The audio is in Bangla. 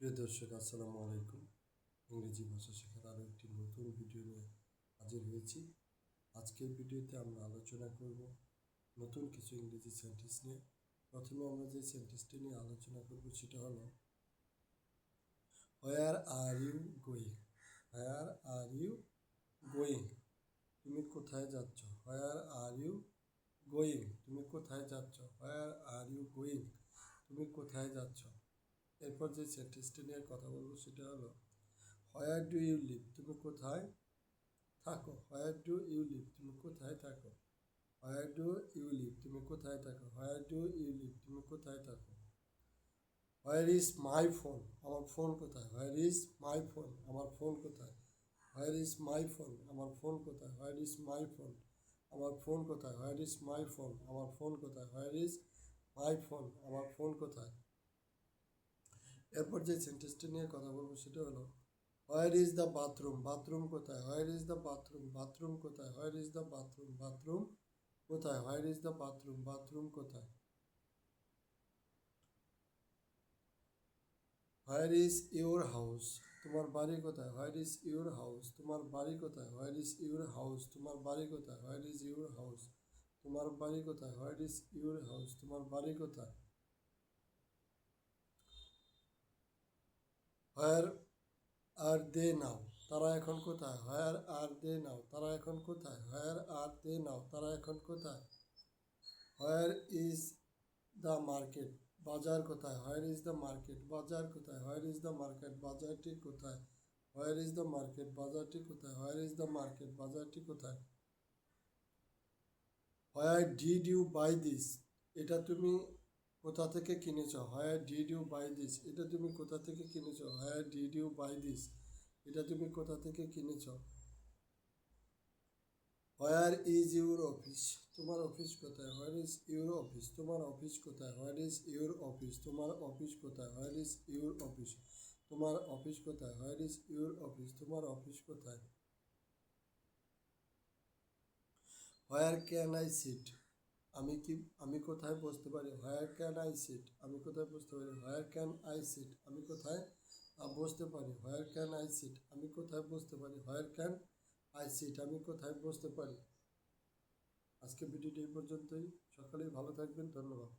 প্রিয় দর্শক, আসসালামু আলাইকুম। ইংরেজি ভাষা শেখার আরও একটি নতুন ভিডিও নিয়ে হাজির হয়েছি। আজকের ভিডিওতে আমরা আলোচনা করব নতুন কিছু ইংরেজি সেন্টেন্স নিয়ে। প্রথমে আমরা যে সেন্টেন্সটি নিয়ে আলোচনা করব সেটা হলো where are you going. Where are you going, তুমি কোথায় যাচ্ছ? হোয়ার আর ইউ গোয়িং, তুমি কোথায় যাচ্ছ? হোয়ার আর ইউ গোয়িং, তুমি কোথায় যাচ্ছ? এরপর যে সেন্টেন্সটি নিয়ে কথা বলবো সেটা হলো হোয়ার ডু ইউ লিভ, তুমি কোথায় থাকো? হোয়ার ডু ইউ লিভ, তুমি কোথায় থাকো? হোয়ার ডু ইউ লিভ, তুমি কোথায় থাকো? হোয়ার ডু ইউ লিভ, তুমি কোথায় থাকো? হোয়ার ইজ মাই ফোন, আমার ফোন কোথায়? হোয়ার ইজ মাই ফোন, আমার ফোন কোথায়? হোয়ার ইজ মাই ফোন, আমার ফোন কোথায়? হোয়ার ইজ মাই ফোন, আমার ফোন কোথায়? হোয়ার ইজ মাই ফোন, আমার ফোন কোথায়? হোয়ার ইজ মাই ফোন, আমার ফোন কোথায়? এরপর যে সেন্টেন্সটি নিয়ে কথা বলবো সেটা হলো where is the bathroom, bathroom কোথায়? Where is the bathroom, bathroom কোথায়? Where is the bathroom, bathroom কোথায়? Where is the bathroom, bathroom কোথায়? হোয়ার ইজ ইউর হাউস, তোমার বাড়ি কোথায়? হোয়ার ইজ ইউর হাউস, তোমার বাড়ি কোথায়? হোয়ার ইজ ইউর হাউস, তোমার বাড়ি কোথায়? হোয়ার ইজ ইউর হাউস, তোমার বাড়ি কোথায়? হোয়ার ইজ ইউর হাউস, তোমার বাড়ি কোথায়? হোয়ার আর দে নাও, তারা এখন কোথায়? হোয়ার আর দে নাও, তারা এখন কোথায়? হোয়ার আর দে নাও, তারা এখন কোথায়? হোয়ার ইজ দ্য মার্কেট, বাজার কোথায়? হোয়ার ইজ দ্য মার্কেট, বাজার কোথায়? হোয়ার ইজ দ্য মার্কেট, বাজারটি কোথায়? হোয়ার ইজ দ্য মার্কেট, বাজারটি কোথায়? হোয়ার ইজ দ্য মার্কেট, বাজারটি কোথায়? Where did you buy this, এটা তুমি কোথা থেকে কিনেছ? Where did you buy this, এটা তুমি কোথা থেকে কিনেছ? Where did you buy this, এটা তুমি কোথা থেকে কিনেছ? হোয়ার ইজ ইউর অফিস, তোমার অফিস কোথায়? হোয়ার ইজ ইউর অফিস, তোমার অফিস কোথায়? হোয়ার ইজ ইউর অফিস, তোমার অফিস কোথায়? হোয়ার ইজ ইউর অফিস, তোমার অফিস কোথায়? হোয়ার ইজ ইউর অফিস, তোমার অফিস কোথায়? হোয়ার ক্যান আই সিট, আমি কোথায় বসতে পারি? হোয়ার ক্যান আই সিট, আমি কোথায় বসতে পারি? হোয়ার ক্যান আই সিট, আমি কোথায় বসতে পারি? হোয়ার ক্যান আই সিট, আমি কোথায় বসতে পারি? হোয়ার ক্যান আই সিট, আমি কোথায় বসতে পারি? আজকে ভিডিওটি এই পর্যন্তই। সকলেই ভালো থাকবেন। ধন্যবাদ।